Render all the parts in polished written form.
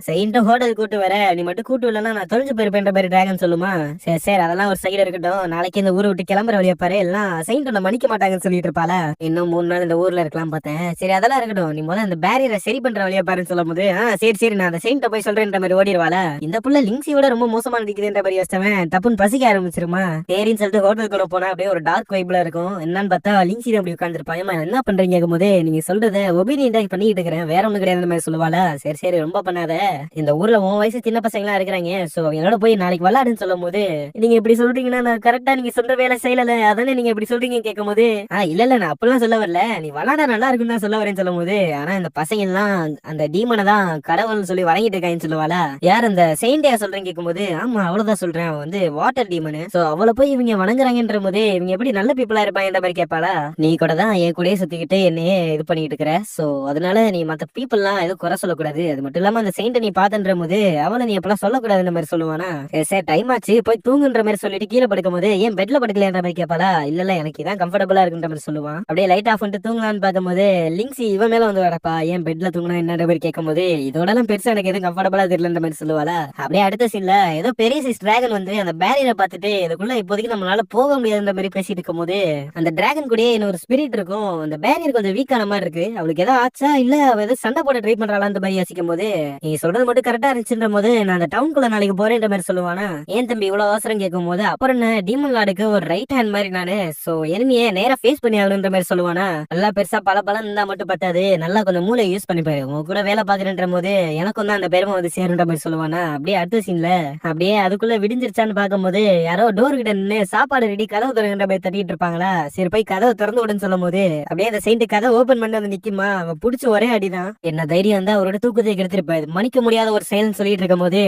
Saint hotel கூட்டு வர நீ மட்டும் கூட்டு வரலன்னா நான் தொலைஞ்சு போயிருப்பேன்ற மாதிரி டிராகன் சொல்லுமா. சரி சரி அதெல்லாம் ஒரு சைடு இருக்கட்டும். நாளைக்கு இந்த ஊரை விட்டு கிளம்புற வழியா பாரு எல்லாம் செயின்ட் ஒன்ன மன்னிக்க மாட்டாங்கன்னு சொல்லிட்டு இருப்பாள. இன்னும் 3 நாள் இந்த ஊர்ல இருக்கலாம் பார்த்தேன். சரி அதெல்லாம் இருக்கட்டும். நீ முதல்ல அந்த பேரியரை சரி பண்ற வழியா பாருன்னு சொல்லும் போது சரி சரி நான் அந்த செயின்ட்ட போய் சொல்றேன்ற மாதிரி ஓடிடுவாள. இந்த புள்ள லிங்ஸியோட ரொம்ப மோசமா நடிக்குதுன்ற மாதிரி யோசிச்சவன் தப்புன்னு பசிக்க ஆரம்பிச்சிருமா. சரின்னு சொல்லிட்டு ஹோட்டலுக்குள்ள போனா அப்படியே ஒரு டார்க் வைப்ல இருக்கும். என்னன்னு பார்த்தா லிங்ஸி அப்படி உட்காந்துருப்பான். என்ன பண்றீங்க கேட்கும்போது நீங்க சொல்றத ஒபீனியன்டா பண்ணிட்டு இருக்கிறேன் வேற ஒண்ணு கிடையாது மாதிரி சொல்லுவாள. சரி சரி ரொம்ப பண்ணாத. இந்த ஊர்ல உன் வயசு சின்ன பசங்க எல்லாம் இருக்கிறாங்க. சோ அவங்களோட போய் நாளைக்கு விளையாடுன்னு சொல்லும் போது நீங்க இப்படி சொல்றீங்கன்னா நான் கரெக்டா நீங்க சொல்ற வேலை செய்யல அதானே நீங்க இப்படி சொல்றீங்க கேட்கும் போது இல்ல இல்ல நான் அப்படிலாம் சொல்ல வரல. நீ விளையாட நல்லா இருக்குன்னு தான் சொல்ல வரேன்னு சொல்லும் போது ஆனா இந்த பசங்க எல்லாம் அந்த டீமனை தான் கடவுள்னு சொல்லி வணங்கிட்டு இருக்காங்கன்னு சொல்லுவாள. யார் அந்த செயின்டியா சொல்றேன்னு கேட்கும் போது ஆமா அவ்வளவுதான் சொல்றேன். அவன் வந்து வாட்டர் டீமனு. சோ அவளை போய் இவங்க வணங்குறாங்கன்ற போது இவங்க எப்படி நல்ல பீப்புளா இருப்பாங்கன்ற மாதிரி கேட்பாளா. நீ கூட தான் என் கூடயே சுத்திக்கிட்டு என்னையே இது பண்ணிட்டு இருக்கிற. சோ அதனால நீ மத்த பீப்புள் எல்லாம் எதுவும் குறை சொல்லக்கூடாது. அது மட்டும் இல்லாம அந்த செயின்ட் நீ பாத்துன்ற போது அவளை நீ எப்பெல்லாம் சொல்லக்கூடாதுன்ற மாதிரி சொல்லுவானா. சரி டைம் ஆச்சு போய் தூங்குன்ற மாதிரி சொல்லிட்டு கீழே படுக்கும் போது ஏன் பெட்ல படுக்கலன்ற மாதிரி கேட்பாளா. இல்ல இல்ல எனக்கு இதான் கம்ஃபர்டபுளா இருக்குன்ற மாதிரி சொல்லுவான். அப்படியே லைட் ஆஃப் பண்ணிட்டு தூங்கலான்னு பார்க்கும்போது லிங்ஸி இவன் மேல வந்து வரப்பா ஏன் பெட்ல தூங்கினா என்னன்ற மாதிரி கேட்கும் போது இதோட எல்லாம் பெருசா எனக்கு எதுவும் கம்ஃபர்டபுளா தெரியலன்ற மாதிரி சொல்லுவாளா. அப்படியே அடுத்த சீன்ல ஏதோ பெரிய சைஸ் டிராகன் வந்து அந்த பேரியரை பார்த்துட்டு இதுக்குள்ள இப்போதைக்கு நம்மளால போக முடியாதுன்ற மாதிரி பேசிட்டு இருக்கும் போது அந்த டிராகன் கூட இன்னொரு ஸ்பிரிட் இருக்கும். அந்த பேரியர் கொஞ்சம் வீக்கான மாதிரி இருக்கு. அவளுக்கு ஏதோ ஆச்சா இல்ல அவ ஏதோ சண்டை போட ட்ரை பண்றாளான்ற மாதிரி யோசிக்கும் போது நீ சொல்றது மட்டும் கரெக்டா இருந்துச்சுன்ற போது நான் அந்த டவுனுக்குள்ள நாளைக்கு போறேன்ற மாதிரி சொல்லுவானா. ஏன் தம்பி இவ்வளவு அவசரம் கேட்கும் போது அப்புறம் என்ன டீமன் லார்டுக்கு ஒரு ரைட் ஹேண்ட் மாதிரி நானு. சோ எனிமியை நேரா ஃபேஸ் பண்ணி ஆகணுன்ற மாதிரி சொல்லுவானா. நல்லா பெருசா பல இருந்தா மட்டும் பத்தாது நல்லா கொஞ்சம் மூளை யூஸ் பண்ணிப்பாரு. உங்க கூட வேலை பாக்குறேன்ற போது எனக்கும் தான் அந்த பெருமை வந்து சேருன்ற மாதிரி சொல்லுவானா. அப்படியே அடுத்த சீன்ல அப்படியே அதுக்குள்ள விடிஞ்சிருச்சான்னு பார்க்கும்போது யாரோ டோர் கிட்ட நின்று சாப்பாடு ரெடி கதவு திறக்கின்ற மாதிரி தட்டிட்டு இருப்பாங்களா. சரி போய் கதவை திறந்து விடுன்னு சொல்லும் போது அப்படியே அந்த செயின்ட் கதை ஓபன் பண்ணி வந்து நிக்குமா. அவன் புடிச்ச ஒரே அடிதான். என்ன தைரியம் வந்து அவரோட தூக்கத்தை கெடுத்திருப்பாரு. மன்னிக்க முடியாத ஒரு செயல்னு சொல்லிட்டு இருக்கும் போது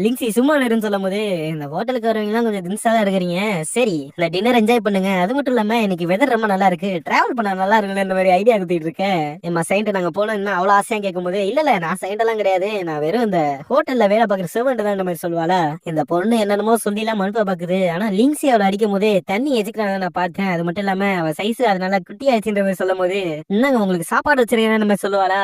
லிங்ஸி சும்மா இருன்னு சொல்லும் போது இந்த ஹோட்டலுக்கு வரவங்க எல்லாம் கொஞ்சம் தின்ஸா தான் இருக்கிறீங்க. சரி இந்த டின்னர் என்ஜாய் பண்ணுங்க. அது மட்டும் இல்லாம இன்னைக்கு வெதர் ரொம்ப நல்லா இருக்கு. டிராவல் பண்ண நல்லா இருக்குன்னு இந்த மாதிரி ஐடியா கொடுத்துட்டு இருக்கேன். எம்மா செயின்ட் நாங்க போனோம்னா அவ்வளவு ஆசையா கேட்கும் போது இல்ல இல்ல நான் செயின்ட் எல்லாம் கிடையாது. நான் வெறும் இந்த ஹோட்டல்ல வேலை பாக்குற செர்வன்ட் தான் மாதிரி சொல்லுவாளா. இந்த பொண்ணு என்னென்னமோ சொல்லி எல்லாம் மனுப்ப பாக்குது. ஆனா லிங்ஸி அவளை அடிக்கும் போதே தண்ணி எதுக்குறாங்க நான் பார்த்தேன். அது மட்டும் இல்லாம அவ சைஸ் அதனால குட்டி ஆயிடுச்சுன்ற மாதிரி சொல்லும் போது என்னங்க உங்களுக்கு சாப்பாடு வச்சிருக்கேன்னு நம்ம சொல்லுவாளா.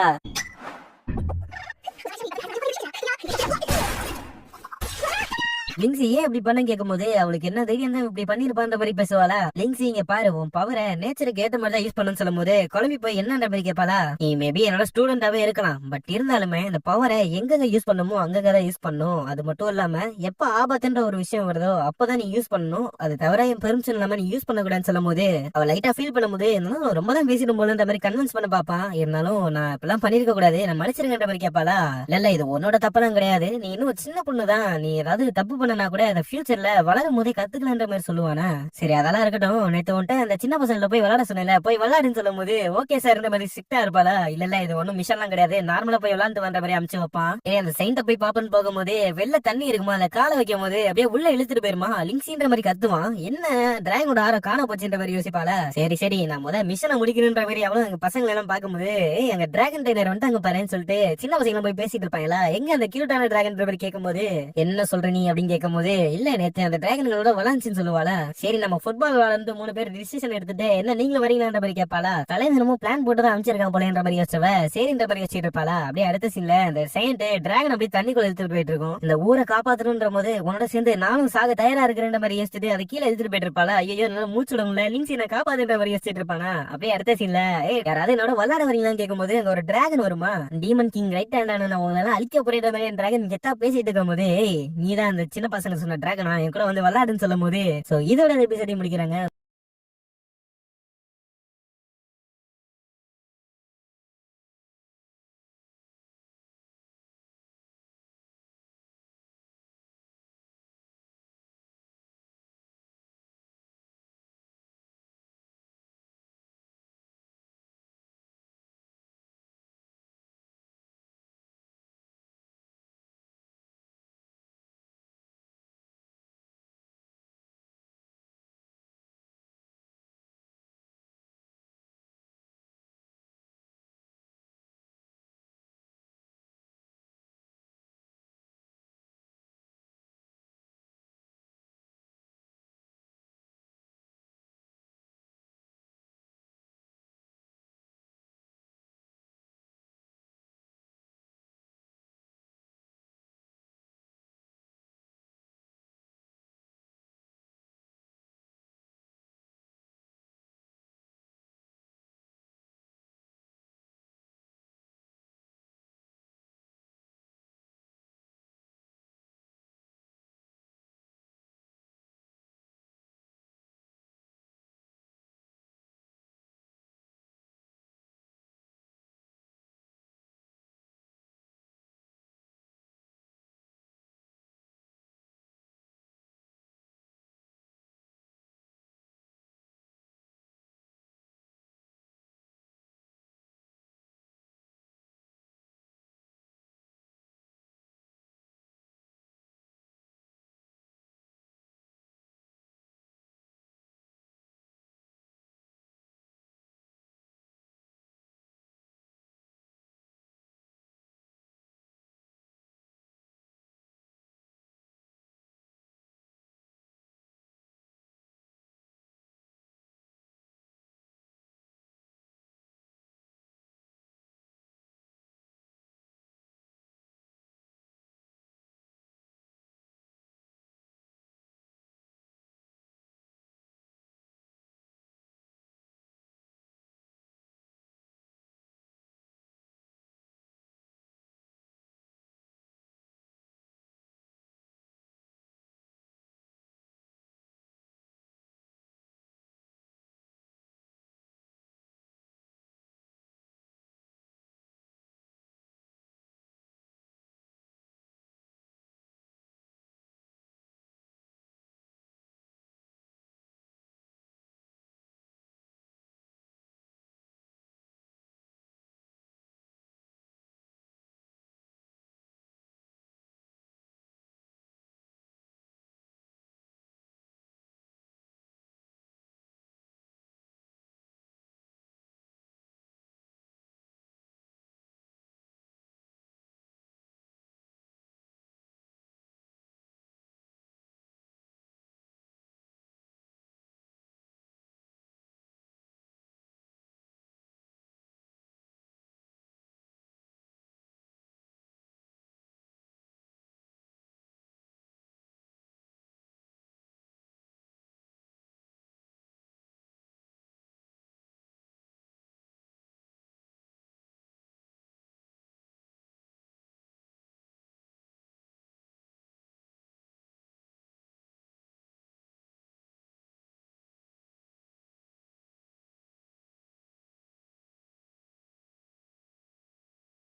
லிங்ஸி ஏன் இப்படி பண்ண கேட்கும் போது அவளுக்கு என்ன தைரியம் தான் இப்படி பண்ணிருப்பான்ற மாதிரி பேசுவாளா. லிங்ஸி இங்க பாரு உன் பவரை நேச்சருக்கு ஏத்த மாதிரி தான் யூஸ் பண்ணு சொல்லும் போது குழம்பி போய் என்னன்ற மாதிரி கேட்பாளா. நீ மேபி என்னோட ஸ்டூடெண்டாவே இருக்கலாம். பட் இருந்தாலுமே இந்த பவரை எங்க யூஸ் பண்ணுமோ அங்கதான் யூஸ் பண்ணும். அது மட்டும் இல்லாம எப்ப ஆபத்துன்ற ஒரு விஷயம் வருதோ அப்பதான் நீ யூஸ் பண்ணணும். அது தவிர என் பெர்மிஷன் இல்லாம நீ யூஸ் பண்ணக்கூடாதுன்னு சொல்லும் போது அவ லைட்டா ஃபீல் பண்ணும் போது இருந்தாலும் ரொம்ப தான் பேசிடும் போலன்ற மாதிரி கன்வின்ஸ் பண்ண பாப்பான். இருந்தாலும் நான் இப்பெல்லாம் பண்ணிருக்க கூடாது நான் மன்னிச்சிருக்கன்ற மாதிரி கேட்பாளா. இல்ல இது உன்னோட தப்பெல்லாம் கிடையாது. நீ இன்னும் சின்ன பொண்ணுதான். நீ ஏதாவது தப்பு கூட அந்த ஃபியூச்சர்ல வளரும் போதே கத்துக்கலான்ற மாதிரி சொல்லுவானா. சரி அதெல்லாம் இருக்கட்டும். நேத்து வந்துட்டு அந்த சின்ன பசங்கள போய் விளையாட சொன்னல போய் விளையாடுன்னு சொல்லும் போது ஓகே சார் மாதிரி ஸ்ட்ரிக்டா இருப்பாளா. இல்ல இல்ல இது ஒன்னும் மிஷன் எல்லாம் கிடையாது. நார்மலா போய் விளையாண்டு வந்த மாதிரி அமிச்சு வைப்பான். அந்த செயின்ட போய் பாப்பன்னு போகும்போது வெள்ள தண்ணி இருக்குமா அந்த காலை வைக்கும் போது அப்படியே உள்ள இழுத்துட்டு போயிருமா. லிங்ஸின்ற மாதிரி கத்துவான். என்ன டிராகனோட ஆற காண போச்சுன்ற மாதிரி யோசிப்பாளா. சரி சரி நான் முதல்ல மிஷனை முடிக்கணுன்ற மாதிரி அவளும் எங்க பசங்களை எல்லாம் பாக்கும்போது எங்க டிராகன் ட்ரைனர் வந்து அங்க பாருன்னு சொல்லிட்டு சின்ன பசங்க போய் பேசிட்டு இருப்பாங்களா. எங்க அந்த கியூட்டான டிராகன் மாதிரி கேட்கும் போது என்ன சொல்ற நீ அப்படின்னு கேட்கும் போது இல்ல நேத்து அந்த டிராகன்களோட விளாண்டுன்னு சொல்லுவாளா. சரி நம்ம ஃபுட்பால் விளாண்டு 3 பேர் டிசிஷன் எடுத்துட்டு என்ன நீங்களும் வரீங்களான்ற மாதிரி கேட்பாளா. தலைவனமும் பிளான் போட்டு தான் அமைச்சிருக்கான் போலன்ற மாதிரி யோசிச்சவ சரின்ற மாதிரி யோசிச்சுட்டு இருப்பாளா. அப்படியே அடுத்த சீன்ல இந்த செயின்ட் டிராகன் அப்படியே தண்ணிக்குள்ள எடுத்துட்டு போயிட்டு இருக்கும். இந்த ஊரை காப்பாத்தணும்ன்ற போது உன்னோட சேர்ந்து நானும் சாக தயாரா இருக்கிறேன்ற மாதிரி யோசிச்சுட்டு அதை கீழே எடுத்துட்டு போயிட்டு இருப்பாளா. ஐயோ என்னால மூச்சு விடல லிங்ஸி என்ன காப்பாத்துன்ற மாதிரி யோசிச்சுட்டு இருப்பானா. அப்படியே அடுத்த சீன்ல யாராவது என்னோட விளாட வரீங்களான்னு கேட்கும் போது அங்க ஒரு டிராகன் வருமா. டீமன் கிங் ரைட் ஹேண்டான உங்களால அழிக்க போற மாதிரி டிராகன் கெத்தா பேசிட்டு இருக்கும் போது நீதான் அந்த சின்ன பசங்க சொன்ன டிராகனா என் கூட வந்து விளையாடுன்னு சொல்லும் போது இதோட எபிசோட முடிக்கிறாங்க.